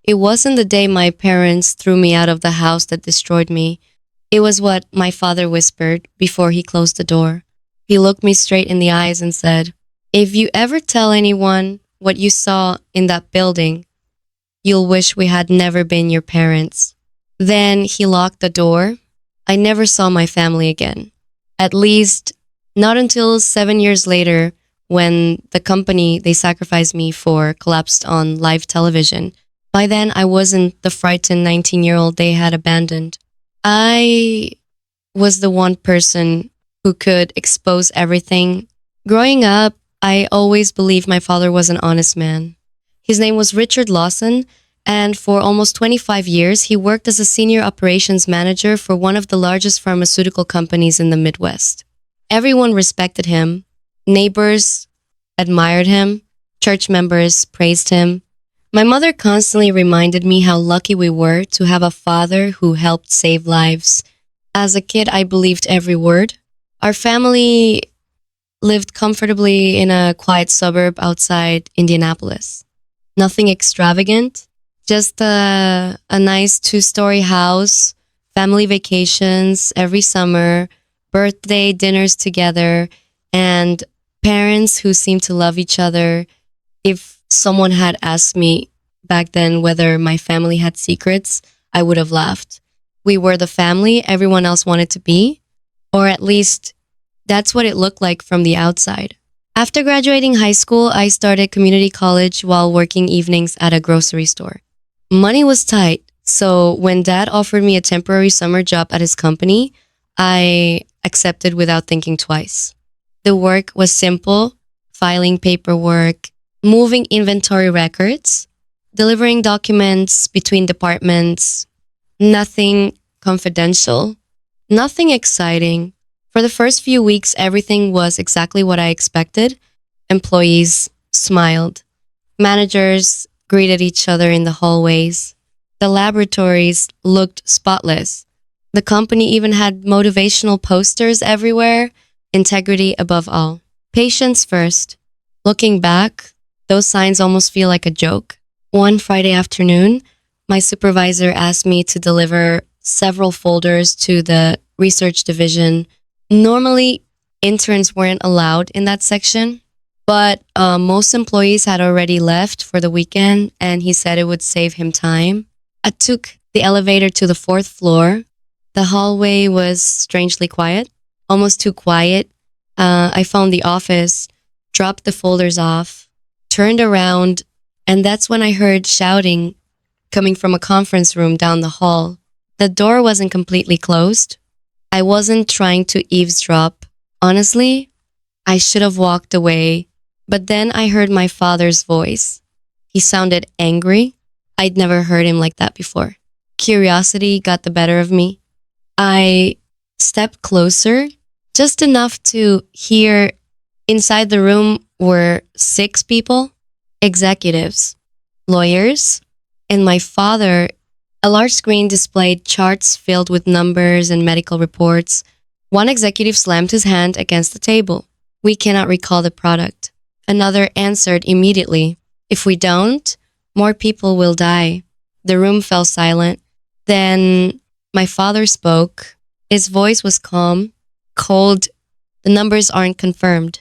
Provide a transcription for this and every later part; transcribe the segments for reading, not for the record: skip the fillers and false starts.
It wasn't the day my parents threw me out of the house that destroyed me. It was what my father whispered before he closed the door. He looked me straight in the eyes and said, "If you ever tell anyone what you saw in that building, you'll wish we had never been your parents." Then he locked the door. I never saw my family again. At least not until 7 years later when the company they sacrificed me for collapsed on live television. By then, I wasn't the frightened 19-year-old they had abandoned. I was the one person who could expose everything. Growing up, I always believed my father was an honest man. His name was Richard Lawson, and for almost 25 years, he worked as a senior operations manager for one of the largest pharmaceutical companies in the Midwest. Everyone respected him. Neighbors admired him. Church members praised him. My mother constantly reminded me how lucky we were to have a father who helped save lives. As a kid, I believed every word. Our family lived comfortably in a quiet suburb outside Indianapolis. Nothing extravagant, just a nice two-story house, family vacations every summer, birthday dinners together, and parents who seemed to love each other. If someone had asked me back then whether my family had secrets, I would have laughed. We were the family everyone else wanted to be, or at least that's what it looked like from the outside. After graduating high school, I started community college while working evenings at a grocery store. Money was tight, so when dad offered me a temporary summer job at his company, I accepted without thinking twice. The work was simple: filing paperwork, moving inventory records, delivering documents between departments, nothing confidential, nothing exciting. For the first few weeks, everything was exactly what I expected. Employees smiled. Managers greeted each other in the hallways. The laboratories looked spotless. The company even had motivational posters everywhere. Integrity above all. Patience first. Looking back, those signs almost feel like a joke. One Friday afternoon, my supervisor asked me to deliver several folders to the research division. Normally, interns weren't allowed in that section, but most employees had already left for the weekend, and he said it would save him time. I took the elevator to the fourth floor. The hallway was strangely quiet, almost too quiet. I found the office, dropped the folders off, turned around, and that's when I heard shouting coming from a conference room down the hall. The door wasn't completely closed. I wasn't trying to eavesdrop. Honestly, I should have walked away, but then I heard my father's voice. He sounded angry. I'd never heard him like that before. Curiosity got the better of me. I stepped closer, just enough to hear inside the room were 6 people, executives, lawyers, and my father. A large screen displayed charts filled with numbers and medical reports. One executive slammed his hand against the table. "We cannot recall the product." Another answered immediately, "If we don't, more people will die." The room fell silent. Then my father spoke. His voice was calm, cold. "The numbers aren't confirmed."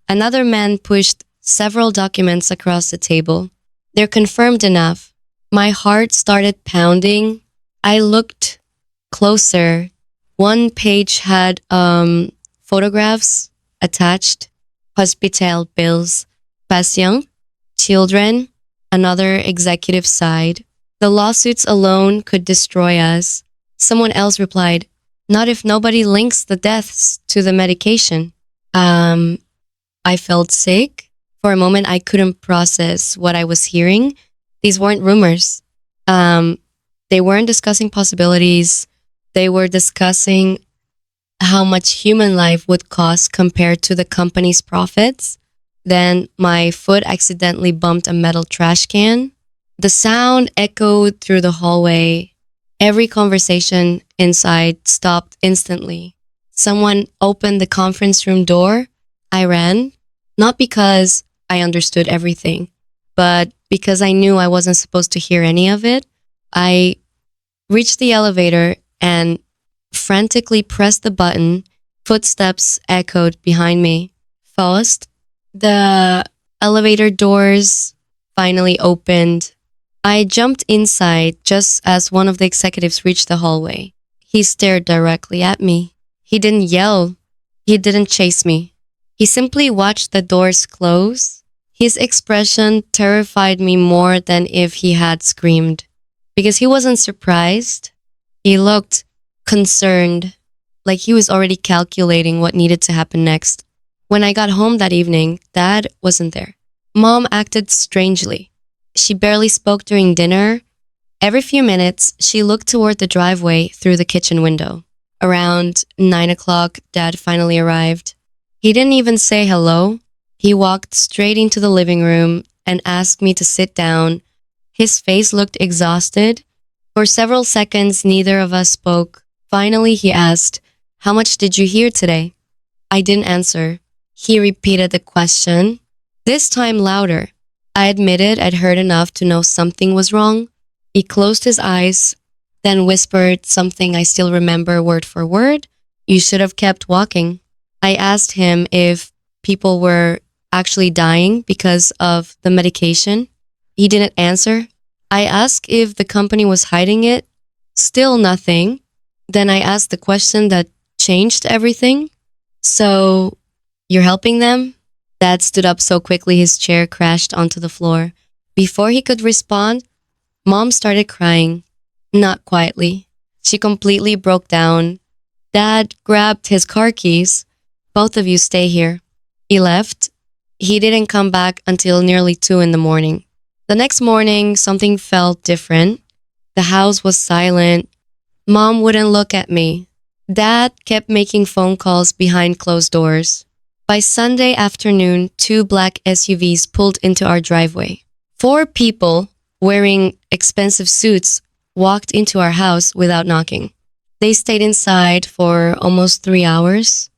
Another man pushed several documents across the table. "They're confirmed enough." My heart started pounding. I looked closer. One page had photographs attached, hospital bills, patient, children. Another executive sighed. "The lawsuits alone could destroy us." Someone else replied, "Not if nobody links the deaths to the medication." I felt sick. For a moment, I couldn't process what I was hearing. These weren't rumors. They weren't discussing possibilities. They were discussing how much human life would cost compared to the company's profits. Then my foot accidentally bumped a metal trash can. The sound echoed through the hallway. Every conversation inside stopped instantly. Someone opened the conference room door. I ran, not because I understood everything, but because I knew I wasn't supposed to hear any of it, I reached the elevator and frantically pressed the button. Footsteps echoed behind me. First, the elevator doors finally opened. I jumped inside just as one of the executives reached the hallway. He stared directly at me. He didn't yell. He didn't chase me. He simply watched the doors close. His expression terrified me more than if he had screamed. Because he wasn't surprised. He looked concerned, like he was already calculating what needed to happen next. When I got home that evening, Dad wasn't there. Mom acted strangely. She barely spoke during dinner. Every few minutes, she looked toward the driveway through the kitchen window. Around 9 o'clock, Dad finally arrived. He didn't even say hello. He walked straight into the living room and asked me to sit down. His face looked exhausted. For several seconds, neither of us spoke. Finally, he asked, "How much did you hear today?" I didn't answer. He repeated the question, this time louder. I admitted I'd heard enough to know something was wrong. He closed his eyes, then whispered something I still remember word for word. "You should have kept walking." I asked him if people were actually dying because of the medication. He didn't answer. I asked if the company was hiding it. Still nothing. Then I asked the question that changed everything. "So, you're helping them?" Dad stood up so quickly his chair crashed onto the floor. Before he could respond, Mom started crying. Not quietly. She completely broke down. Dad grabbed his car keys. "Both of you stay here." He left. He didn't come back until nearly 2 in the morning. The next morning, something felt different. The house was silent. Mom wouldn't look at me. Dad kept making phone calls behind closed doors. By Sunday afternoon, 2 black SUVs pulled into our driveway. 4 people wearing expensive suits walked into our house without knocking. They stayed inside for almost 3 hours.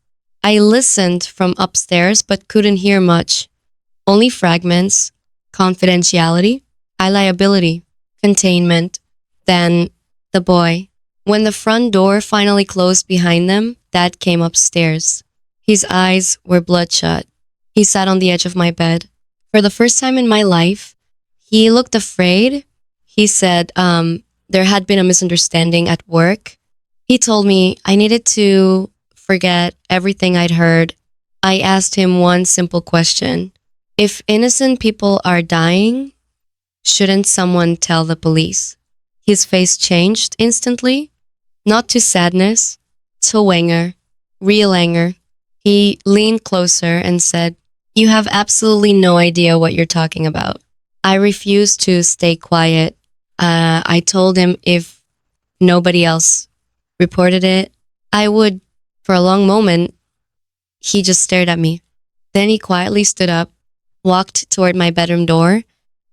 I listened from upstairs but couldn't hear much. Only fragments, confidentiality, high liability, containment, then the boy. When the front door finally closed behind them, Dad came upstairs. His eyes were bloodshot. He sat on the edge of my bed. For the first time in my life, he looked afraid. He said there had been a misunderstanding at work. He told me I needed to forget everything I'd heard. I asked him one simple question. If innocent people are dying, shouldn't someone tell the police? His face changed instantly, not to sadness, to anger, real anger. He leaned closer and said, "You have absolutely no idea what you're talking about." I refused to stay quiet. I told him if nobody else reported it, I would. For a long moment, he just stared at me. Then he quietly stood up, walked toward my bedroom door,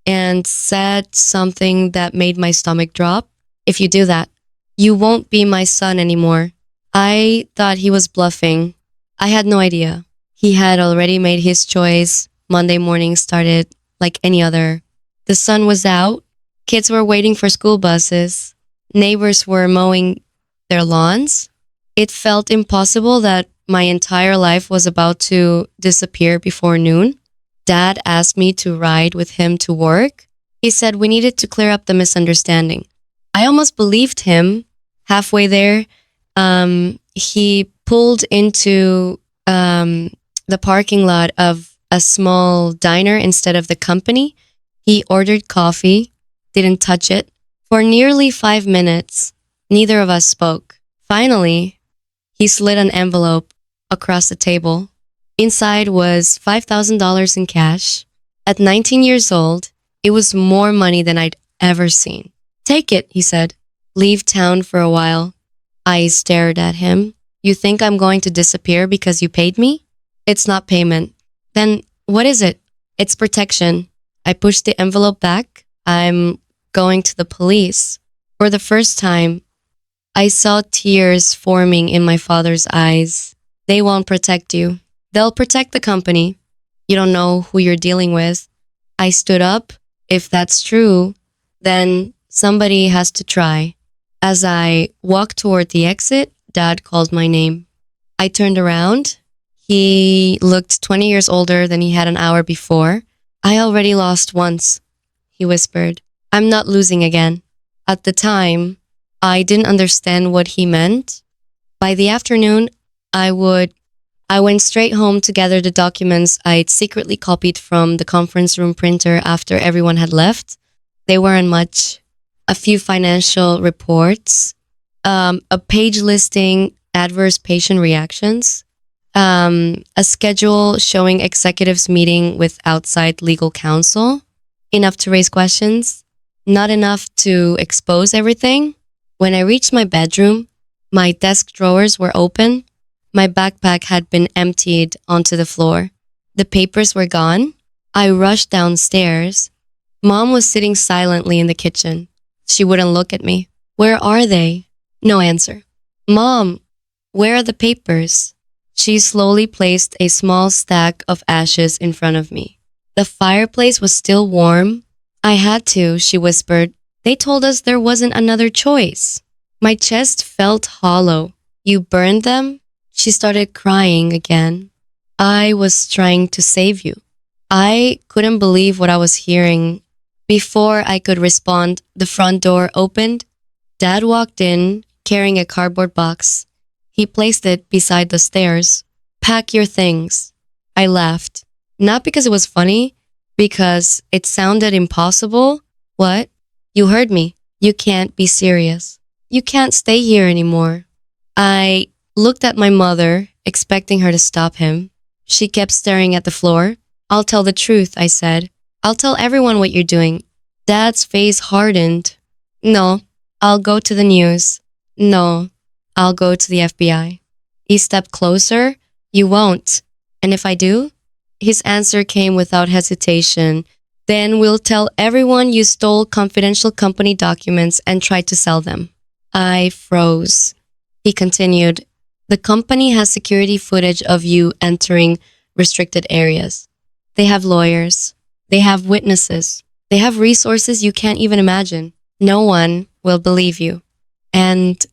and said something that made my stomach drop. "If you do that, you won't be my son anymore." I thought he was bluffing. I had no idea. He had already made his choice. Monday morning started like any other. The sun was out. Kids were waiting for school buses. Neighbors were mowing their lawns. It felt impossible that my entire life was about to disappear before noon. Dad asked me to ride with him to work. He said we needed to clear up the misunderstanding. I almost believed him. Halfway there, he pulled into the parking lot of a small diner instead of the company. He ordered coffee, didn't touch it. For nearly 5 minutes, neither of us spoke. Finally, he slid an envelope across the table. Inside was $5,000 in cash. At 19 years old, it was more money than I'd ever seen. "Take it," he said. "Leave town for a while." I stared at him. "You think I'm going to disappear because you paid me?" "It's not payment." "Then what is it?" "It's protection." I pushed the envelope back. "I'm going to the police." For the first time, I saw tears forming in my father's eyes. "They won't protect you. They'll protect the company. You don't know who you're dealing with." I stood up. If that's true, then somebody has to try. As I walked toward the exit, Dad called my name. I turned around. He looked 20 years older than he had an hour before. I already lost once, he whispered. I'm not losing again. At the time, I didn't understand what he meant. By the afternoon, I would I went straight home to gather the documents I'd secretly copied from the conference room printer after everyone had left. They weren't much. A few financial reports, a page listing adverse patient reactions, a schedule showing executives meeting with outside legal counsel. Enough to raise questions, not enough to expose everything. When I reached my bedroom, my desk drawers were open. My backpack had been emptied onto the floor. The papers were gone. I rushed downstairs. Mom was sitting silently in the kitchen. She wouldn't look at me. Where are they? No answer. Mom, where are the papers? She slowly placed a small stack of ashes in front of me. The fireplace was still warm. I had to, she whispered. They told us there wasn't another choice. My chest felt hollow. You burned them? She started crying again. I was trying to save you. I couldn't believe what I was hearing. Before I could respond, the front door opened. Dad walked in, carrying a cardboard box. He placed it beside the stairs. Pack your things. I laughed. Not because it was funny, because it sounded impossible. What? You heard me. You can't be serious. You can't stay here anymore. I looked at my mother, expecting her to stop him. She kept staring at the floor. I'll tell the truth, I said. I'll tell everyone what you're doing. Dad's face hardened. No, I'll go to the news. No, I'll go to the FBI. He stepped closer. You won't. And if I do? His answer came without hesitation. Then we'll tell everyone you stole confidential company documents and tried to sell them. I froze. He continued, the company has security footage of you entering restricted areas. They have lawyers. They have witnesses. They have resources you can't even imagine. No one will believe you. And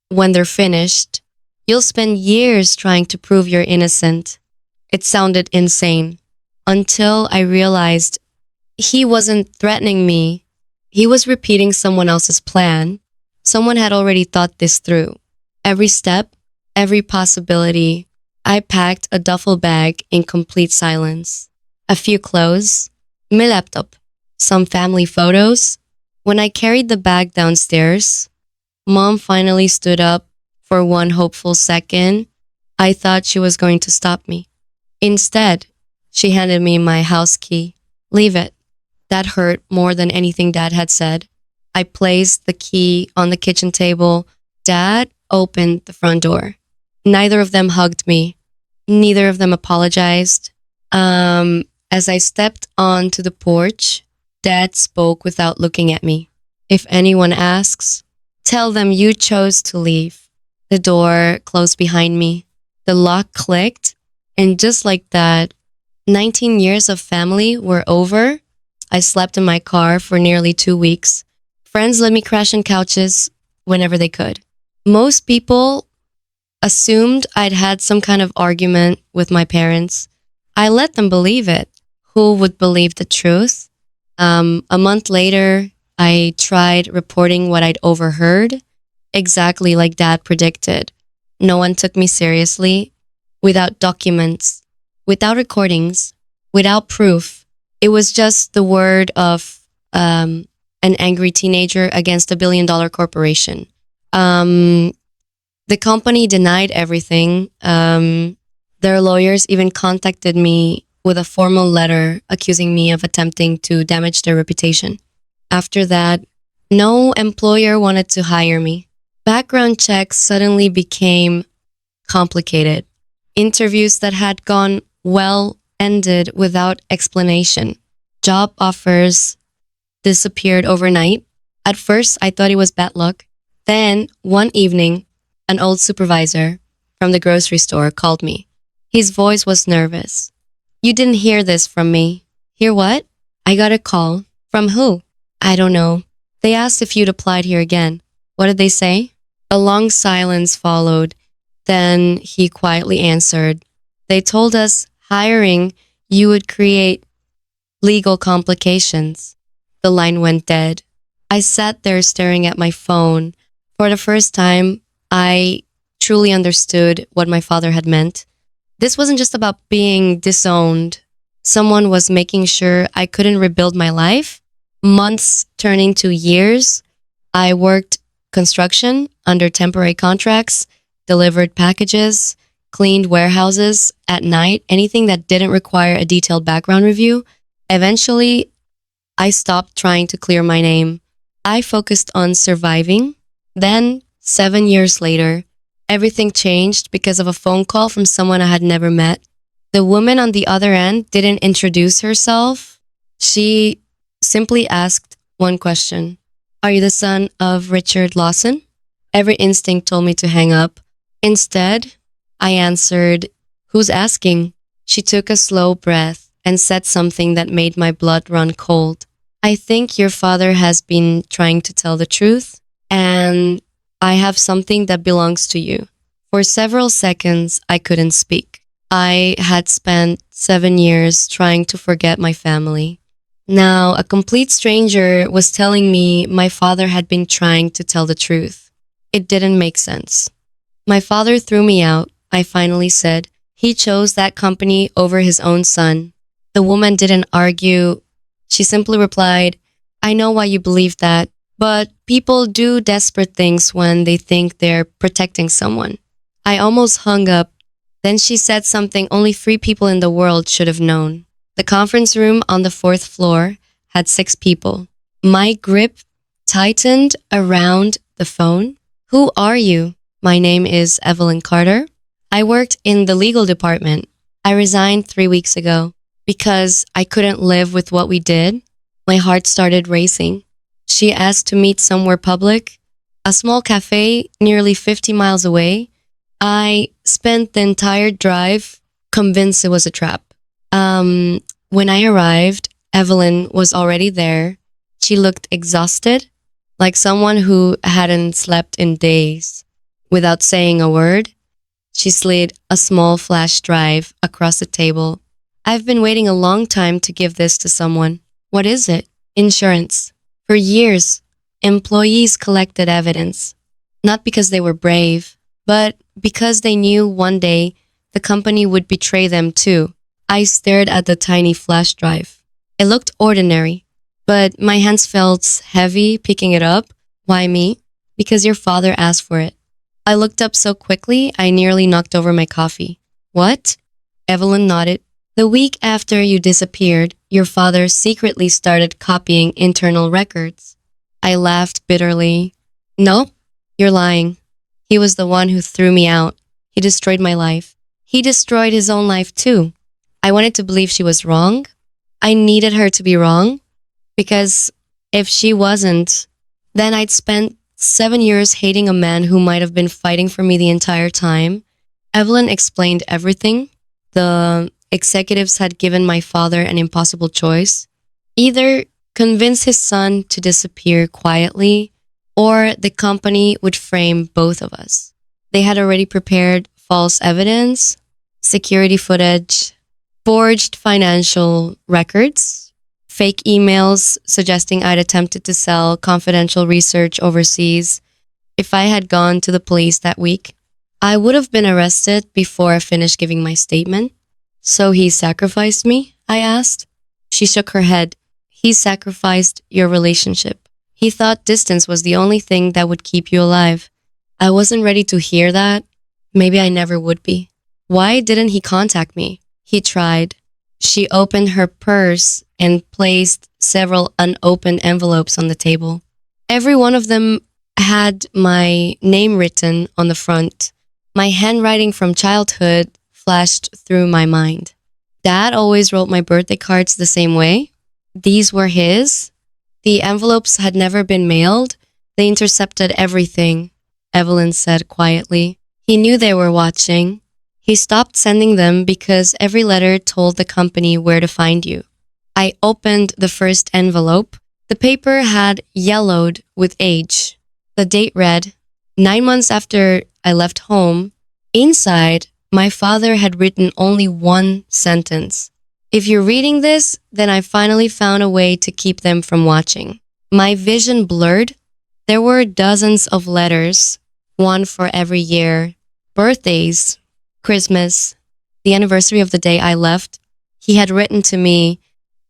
when they're finished, you'll spend years trying to prove you're innocent. It sounded insane until I realized he wasn't threatening me. He was repeating someone else's plan. Someone had already thought this through. Every step, every possibility. I packed a duffel bag in complete silence. A few clothes, my laptop, some family photos. When I carried the bag downstairs, Mom finally stood up for one hopeful second. I thought she was going to stop me. Instead, she handed me my house key. Leave it. That hurt more than anything Dad had said. I placed the key on the kitchen table. Dad opened the front door. Neither of them hugged me. Neither of them apologized. As I stepped onto the porch, Dad spoke without looking at me. If anyone asks, tell them you chose to leave. The door closed behind me. The lock clicked, and just like that, 19 years of family were over. I slept in my car for nearly 2 weeks. Friends let me crash on couches whenever they could. Most people assumed I'd had some kind of argument with my parents. I let them believe it. Who would believe the truth? A month later, I tried reporting what I'd overheard, exactly like Dad predicted. No one took me seriously. Without documents, without recordings, without proof. It was just the word of an angry teenager against $1 billion corporation. The company denied everything. Their lawyers even contacted me with a formal letter accusing me of attempting to damage their reputation. After that, no employer wanted to hire me. Background checks suddenly became complicated. Interviews that had gone well ended without explanation. Job offers disappeared overnight. At first, I thought it was bad luck. Then, one evening, an old supervisor from the grocery store called me. His voice was nervous. You didn't hear this from me. Hear what? I got a call From who? I don't know. They asked if you'd applied here again. What did they say? A long silence followed. Then he quietly answered. They told us hiring you would create legal complications. The line went dead. I sat there staring at my phone. For the first time, I truly understood what my father had meant. This wasn't just about being disowned. Someone was making sure I couldn't rebuild my life. Months turning to years. I worked construction under temporary contracts, delivered packages, cleaned warehouses at night, anything that didn't require a detailed background review. Eventually, I stopped trying to clear my name. I focused on surviving. Then, 7 years later, everything changed because of a phone call from someone I had never met. The woman on the other end didn't introduce herself. She simply asked one question. Are you the son of Richard Lawson? Every instinct told me to hang up. Instead, I answered, who's asking? She took a slow breath and said something that made my blood run cold. I think your father has been trying to tell the truth, and I have something that belongs to you. For several seconds, I couldn't speak. I had spent 7 years trying to forget my family. Now, a complete stranger was telling me my father had been trying to tell the truth. It didn't make sense. My father threw me out, I finally said. He chose that company over his own son. The woman didn't argue. She simply replied, I know why you believe that, but people do desperate things when they think they're protecting someone. I almost hung up. Then she said something only 3 people in the world should have known. The conference room on the 4th floor had 6 people. My grip tightened around the phone. Who are you? My name is Evelyn Carter. I worked in the legal department. I resigned 3 weeks ago because I couldn't live with what we did. My heart started racing. She asked to meet somewhere public, a small cafe nearly 50 miles away. I spent the entire drive convinced it was a trap. When I arrived, Evelyn was already there. She looked exhausted, like someone who hadn't slept in days. Without saying a word, she slid a small flash drive across the table. I've been waiting a long time to give this to someone. What is it? Insurance. For years, employees collected evidence, not because they were brave, but because they knew one day the company would betray them too. I stared at the tiny flash drive. It looked ordinary, but my hands felt heavy picking it up. Why me? Because your father asked for it. I looked up so quickly, I nearly knocked over my coffee. What? Evelyn nodded. The week after you disappeared, your father secretly started copying internal records. I laughed bitterly. No, you're lying. He was the one who threw me out. He destroyed my life. He destroyed his own life too. I wanted to believe she was wrong. I needed her to be wrong because if she wasn't, then I'd spent 7 years hating a man who might have been fighting for me the entire time. Evelyn explained everything. The executives had given my father an impossible choice. Either convince his son to disappear quietly, or the company would frame both of us. They had already prepared false evidence, security footage, forged financial records, fake emails suggesting I'd attempted to sell confidential research overseas. If I had gone to the police that week, I would have been arrested before I finished giving my statement. So he sacrificed me? I asked. She shook her head. He sacrificed your relationship. He thought distance was the only thing that would keep you alive. I wasn't ready to hear that. Maybe I never would be. Why didn't he contact me? He tried. She opened her purse and placed several unopened envelopes on the table. Every one of them had my name written on the front. My handwriting from childhood flashed through my mind. Dad always wrote my birthday cards the same way. These were his. The envelopes had never been mailed. They intercepted everything, Evelyn said quietly. He knew they were watching. He stopped sending them because every letter told the company where to find you. I opened the first envelope. The paper had yellowed with age. The date read, 9 months after I left home. Inside, my father had written only one sentence. If you're reading this, then I finally found a way to keep them from watching. My vision blurred. There were dozens of letters, one for every year. Birthdays, Christmas, the anniversary of the day I left. He had written to me,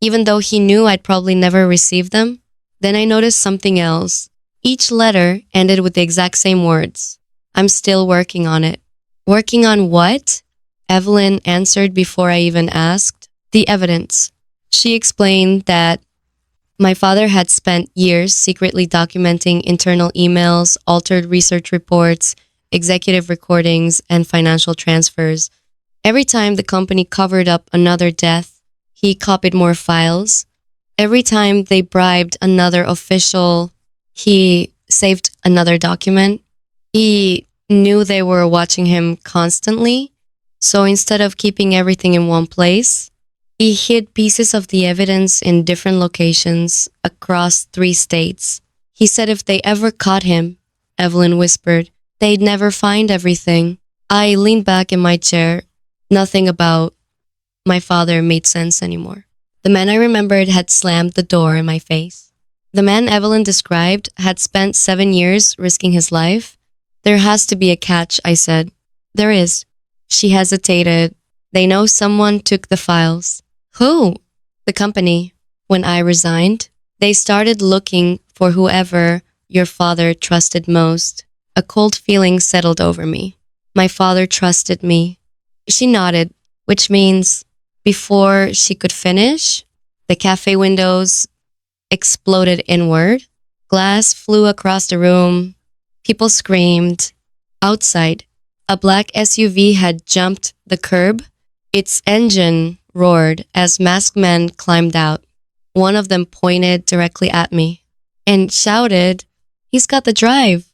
even though he knew I'd probably never receive them. Then I noticed something else. Each letter ended with the exact same words. I'm still working on it. Working on what? Evelyn answered before I even asked. The evidence. She explained that my father had spent years secretly documenting internal emails, altered research reports, executive recordings, and financial transfers. Every time the company covered up another death, he copied more files. Every time they bribed another official, he saved another document. He knew they were watching him constantly. So instead of keeping everything in one place, he hid pieces of the evidence in different locations across 3 states. He said if they ever caught him, Evelyn whispered, they'd never find everything. I leaned back in my chair. Nothing about my father made sense anymore. The man I remembered had slammed the door in my face. The man Evelyn described had spent 7 years risking his life. There has to be a catch, I said. There is. She hesitated. They know someone took the files. Who? The company. When I resigned, they started looking for whoever your father trusted most. A cold feeling settled over me. My father trusted me. She nodded, which means before she could finish, the cafe windows exploded inward. Glass flew across the room. People screamed. Outside, a black SUV had jumped the curb. Its engine roared as masked men climbed out. One of them pointed directly at me and shouted, "He's got the drive."